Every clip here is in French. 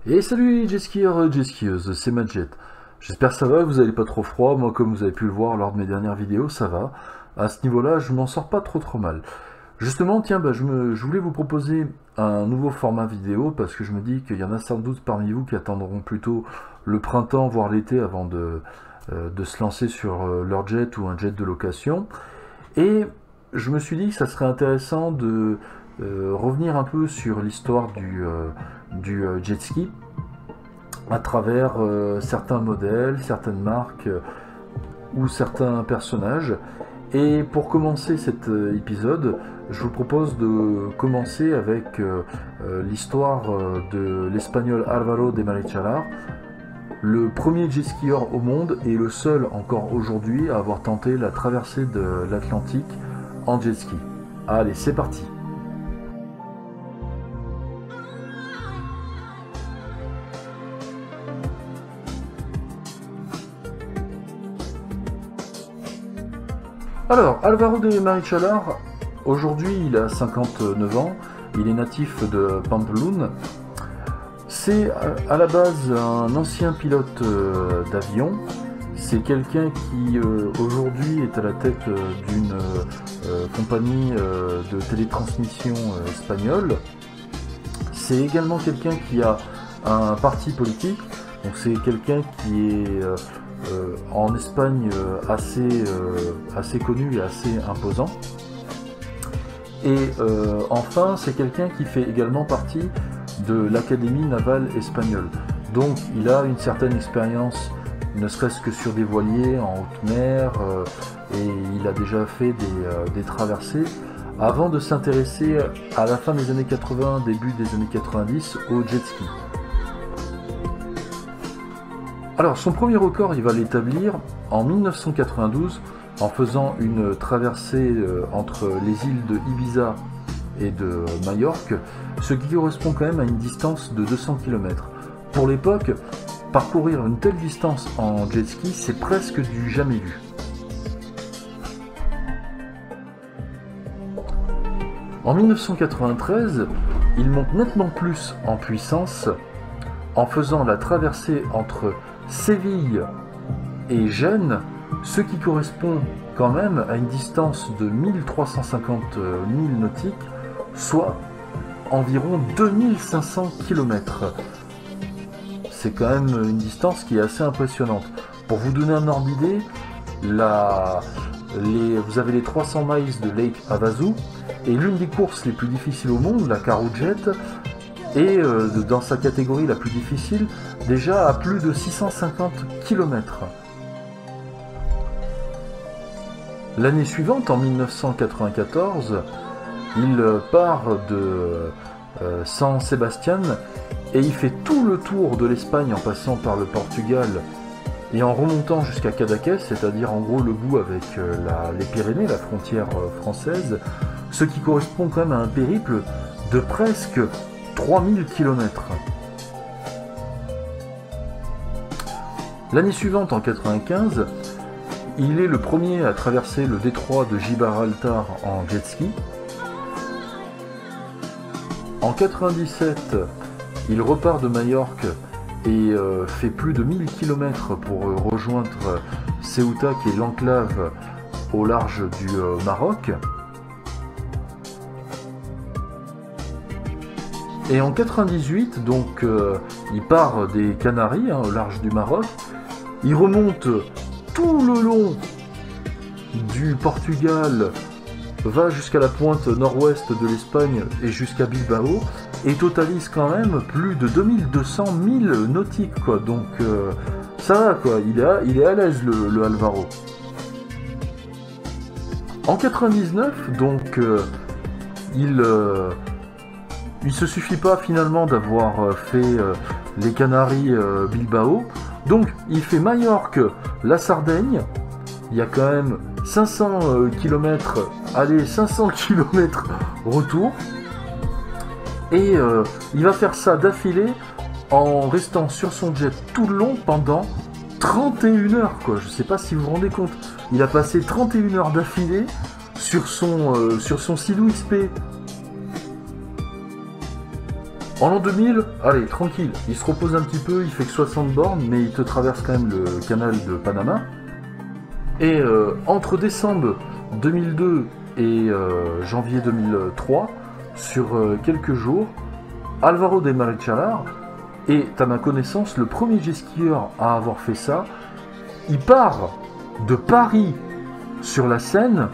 Et salut les jet skieurs, jet skieuses, c'est Madjet. J'espère que ça va, que vous n'allez pas trop froid. Moi, comme vous avez pu le voir lors de mes dernières vidéos, ça va. À ce niveau-là, je m'en sors pas trop mal. Justement, tiens, je voulais vous proposer un nouveau format vidéo parce que je me dis qu'il y en a sans doute parmi vous qui attendront plutôt le printemps, voire l'été, avant de se lancer sur leur jet ou un jet de location. Et je me suis dit que ça serait intéressant de revenir un peu sur l'histoire du jet ski à travers certains modèles, certaines marques ou certains personnages. Et pour commencer cet épisode, je vous propose de commencer avec l'histoire de l'espagnol Álvaro de Marichalar, le premier jet skieur au monde et le seul encore aujourd'hui à avoir tenté la traversée de l'Atlantique en jet ski. Allez, c'est parti! Alors, Álvaro de Marichalar, aujourd'hui il a 59 ans, il est natif de Pamplona. C'est à la base un ancien pilote d'avion. C'est quelqu'un qui aujourd'hui est à la tête d'une compagnie de télétransmission espagnole. C'est également quelqu'un qui a un parti politique. Donc c'est quelqu'un qui est en Espagne assez connu et assez imposant. Et enfin, c'est quelqu'un qui fait également partie de l'Académie navale espagnole. Donc il a une certaine expérience, ne serait-ce que sur des voiliers en haute mer, et il a déjà fait des traversées, avant de s'intéresser à la fin des années 80, début des années 90 au jet ski. Alors son premier record, il va l'établir en 1992 en faisant une traversée entre les îles de Ibiza et de Majorque, ce qui correspond quand même à une distance de 200 km. Pour l'époque, parcourir une telle distance en jet ski, c'est presque du jamais vu. En 1993, il monte nettement plus en puissance en faisant la traversée entre Séville et Gênes, ce qui correspond quand même à une distance de 1350 milles nautiques, soit environ 2500 km. C'est quand même une distance qui est assez impressionnante. Pour vous donner un ordre d'idée, vous avez les 300 miles de Lake Havasu, et l'une des courses les plus difficiles au monde, la Caroujet, et dans sa catégorie la plus difficile, déjà à plus de 650 km. L'année suivante, en 1994, il part de San Sebastián et il fait tout le tour de l'Espagne en passant par le Portugal et en remontant jusqu'à Cadaqués, c'est-à-dire en gros le bout avec les Pyrénées, la frontière française, ce qui correspond quand même à un périple de presque 3000 km. L'année suivante, en 1995, il est le premier à traverser le détroit de Gibraltar en jet ski. En 1997, il repart de Majorque et fait plus de 1000 km pour rejoindre Ceuta, qui est l'enclave au large du Maroc. Et en 1998, donc, il part des Canaries, au large du Maroc. Il remonte tout le long du Portugal, va jusqu'à la pointe nord-ouest de l'Espagne et jusqu'à Bilbao, et totalise quand même plus de 2200 milles nautiques, quoi. Donc ça va, quoi. Il est à l'aise, le Álvaro. En 1999, donc, il se suffit pas finalement d'avoir fait les Canaries Bilbao, donc il fait Majorque, la Sardaigne, il y a quand même 500 km aller, 500 km retour, et il va faire ça d'affilée en restant sur son jet tout le long pendant 31 heures, quoi. Je sais pas si vous vous rendez compte, il a passé 31 heures d'affilée sur son Silou XP En l'an 2000, allez, tranquille, il se repose un petit peu, il fait que 60 bornes, mais il te traverse quand même le canal de Panama. Et entre décembre 2002 et janvier 2003, sur quelques jours, Álvaro de Marichalar est, à ma connaissance, le premier jet skieur à avoir fait ça. Il part de Paris sur la Seine,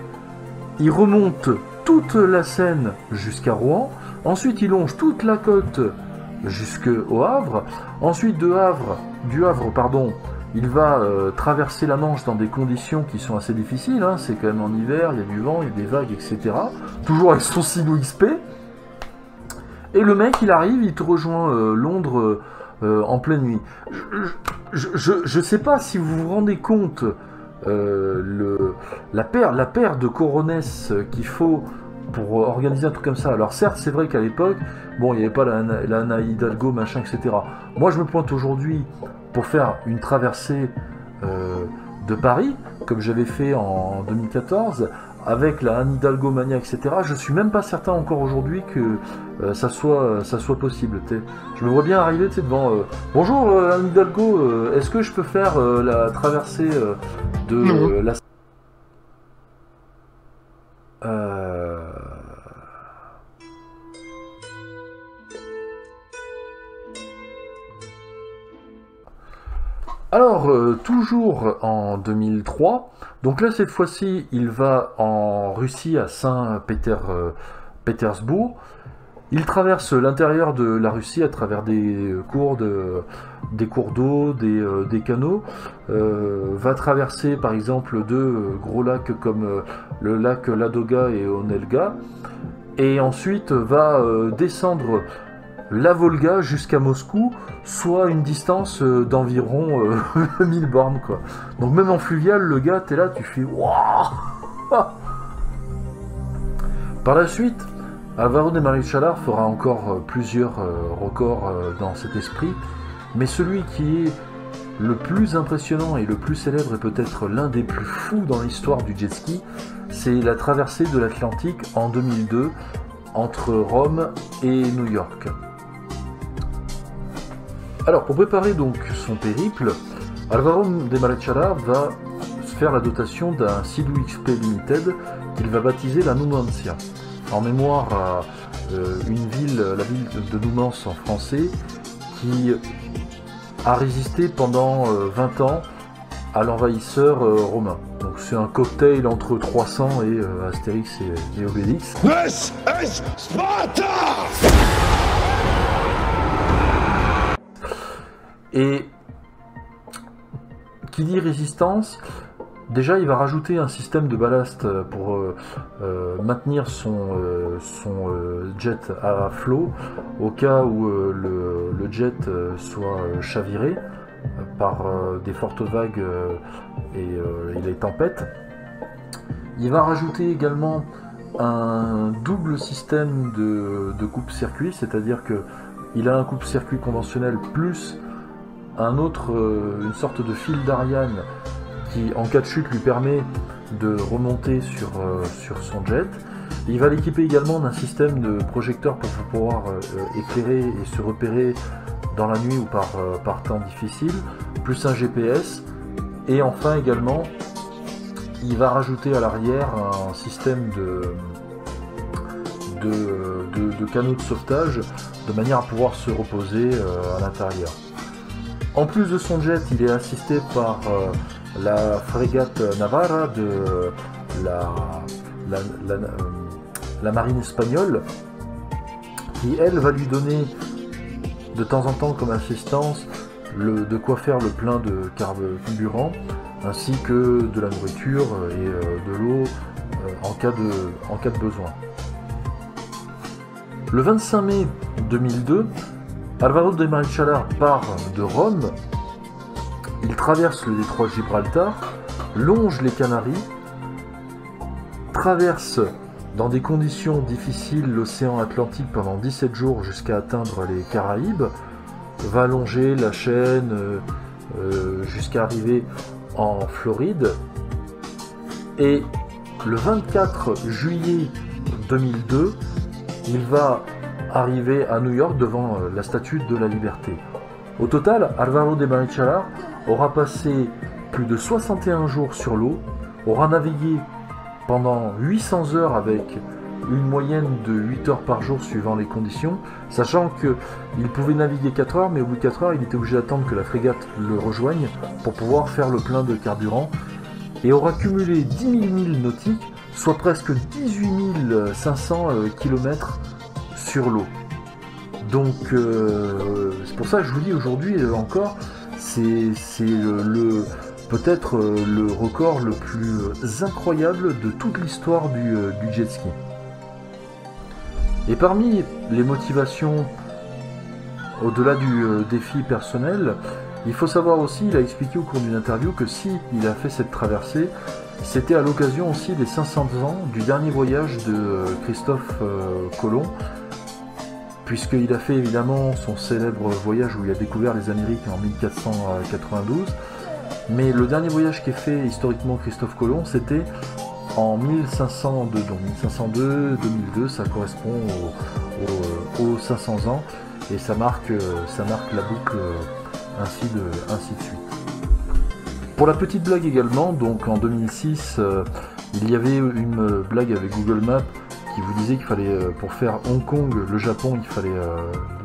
il remonte toute la Seine jusqu'à Rouen, ensuite il longe toute la côte jusqu'au Havre, ensuite du Havre, il va traverser la Manche dans des conditions qui sont assez difficiles, hein. C'est quand même en hiver, il y a du vent, il y a des vagues, etc. Toujours avec son silo XP. Et le mec, il arrive, il te rejoint Londres en pleine nuit. Je sais pas si vous vous rendez compte la paire de coronesses qu'il faut pour organiser un truc comme ça. Alors certes, c'est vrai qu'à l'époque, bon, il n'y avait pas la Ana Hidalgo, machin, etc. Moi, je me pointe aujourd'hui pour faire une traversée de Paris, comme j'avais fait en 2014, avec la Anne Hidalgo Mania, etc. Je suis même pas certain encore aujourd'hui que ça soit possible. T'sais. Je me vois bien arriver devant bonjour Anne Hidalgo, est-ce que je peux faire la traversée de la... Alors, toujours en 2003, donc là cette fois-ci il va en Russie à Saint-Pétersbourg. Il traverse l'intérieur de la Russie à travers des cours d'eau, des canaux, va traverser par exemple deux gros lacs comme le lac Ladoga et Onelga, et ensuite va descendre la Volga jusqu'à Moscou, soit une distance d'environ 1000 bornes, quoi. Donc même en fluvial, le gars, t'es là, tu fais waouh. Par la suite, Álvaro de Marichalar fera encore plusieurs records dans cet esprit, mais celui qui est le plus impressionnant et le plus célèbre et peut-être l'un des plus fous dans l'histoire du jet ski, c'est la traversée de l'Atlantique en 2002 entre Rome et New York. Alors, pour préparer donc son périple, Álvaro de Marichalar va faire la dotation d'un Sea-Doo XP Limited qu'il va baptiser la Numancia, en mémoire à la ville de Numance en français, qui a résisté pendant 20 ans à l'envahisseur romain. Donc c'est un cocktail entre 300 et Astérix et Obélix. This is Sparta! Et qui dit résistance, déjà il va rajouter un système de ballast pour maintenir son jet à flot au cas où le jet soit chaviré par des fortes vagues et les tempêtes. Il va rajouter également un double système de coupe-circuit, c'est-à-dire que il a un coupe-circuit conventionnel plus une sorte de fil d'Ariane qui, en cas de chute, lui permet de remonter sur son jet. Il va l'équiper également d'un système de projecteur pour pouvoir éclairer et se repérer dans la nuit ou par temps difficile, plus un GPS. Et enfin également, il va rajouter à l'arrière un système de canaux de sauvetage de manière à pouvoir se reposer à l'intérieur. En plus de son jet, il est assisté par la frégate Navarra de la marine espagnole, qui elle va lui donner de temps en temps comme assistance de quoi faire le plein de carburant, ainsi que de la nourriture et de l'eau en cas de besoin. Le 25 mai 2002, Álvaro de Marichalar part de Rome, il traverse le détroit de Gibraltar, longe les Canaries, traverse dans des conditions difficiles l'océan Atlantique pendant 17 jours jusqu'à atteindre les Caraïbes, va longer la chaîne jusqu'à arriver en Floride, et le 24 juillet 2002, il va arrivé à New York devant la Statue de la Liberté. Au total, Álvaro de Marichalar aura passé plus de 61 jours sur l'eau, aura navigué pendant 800 heures avec une moyenne de 8 heures par jour suivant les conditions, sachant qu'il pouvait naviguer 4 heures, mais au bout de 4 heures, il était obligé d'attendre que la frégate le rejoigne pour pouvoir faire le plein de carburant, et aura cumulé 10 000 milles nautiques, soit presque 18 500 km sur l'eau. Donc c'est pour ça que je vous dis aujourd'hui encore, c'est peut-être le record le plus incroyable de toute l'histoire du jet ski. Et parmi les motivations, au-delà du défi personnel, il faut savoir aussi, il a expliqué au cours d'une interview que si il a fait cette traversée, c'était à l'occasion aussi des 500 ans du dernier voyage de Christophe Colomb, puisqu'il a fait évidemment son célèbre voyage où il a découvert les Amériques en 1492, mais le dernier voyage qu'est fait historiquement Christophe Colomb, c'était en 1502, donc 1502-2002, ça correspond aux 500 ans, et ça marque la boucle ainsi de suite. Pour la petite blague également, donc en 2006, il y avait une blague avec Google Maps qui vous disait qu'il fallait, pour faire Hong Kong, le Japon, il fallait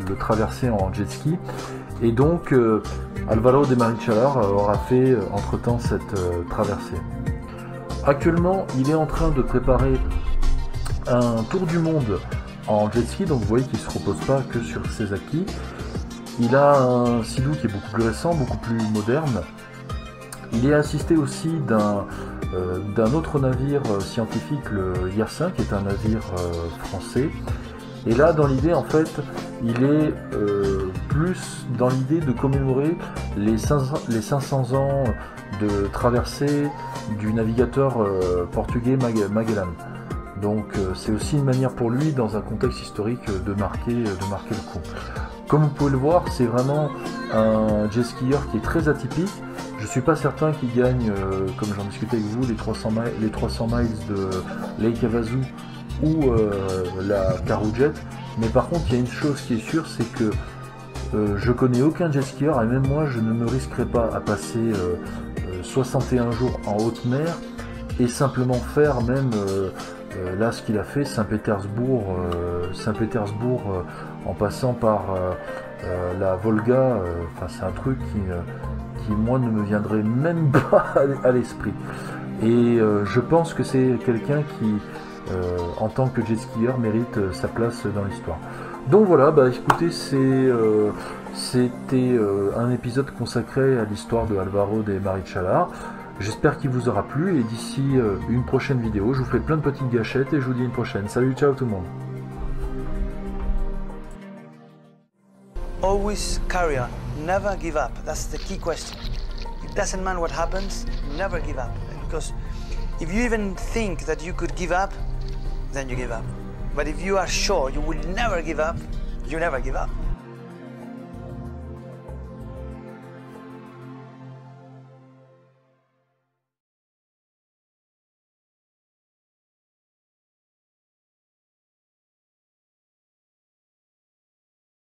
le traverser en jet ski, et donc Álvaro de Marichalar aura fait entre-temps cette traversée. Actuellement, il est en train de préparer un tour du monde en jet ski, donc vous voyez qu'il ne se repose pas que sur ses acquis. Il a un Sea-Doo qui est beaucoup plus récent, beaucoup plus moderne. Il est assisté aussi d'un autre navire scientifique, le Yersin, qui est un navire français. Et là, dans l'idée, en fait, il est plus dans l'idée de commémorer les 500 ans de traversée du navigateur portugais Magellan. Donc c'est aussi une manière pour lui, dans un contexte historique, de marquer le coup. Comme vous pouvez le voir, c'est vraiment un jet skieur qui est très atypique. Je ne suis pas certain qu'il gagne, comme j'en discutais avec vous, les 300 miles de Lake Havasu ou la Caroujet. Mais par contre, il y a une chose qui est sûre, c'est que je connais aucun jet skieur, et même moi, je ne me risquerai pas à passer 61 jours en haute mer et simplement faire même là ce qu'il a fait, Saint-Pétersbourg, en passant par la Volga. Enfin, c'est un truc qui moi ne me viendrait même pas à l'esprit. Et je pense que c'est quelqu'un qui, en tant que jet skieur, mérite sa place dans l'histoire. Donc voilà, bah écoutez, c'était un épisode consacré à l'histoire de Álvaro de Marichalar. J'espère qu'il vous aura plu, et d'ici une prochaine vidéo, je vous fais plein de petites gâchettes et je vous dis une prochaine. Salut, ciao tout le monde. Always carry on, never give up. That's the key question. It doesn't matter what happens, never give up. Because if you even think that you could give up, then you give up. But if you are sure you will never give up, you never give up.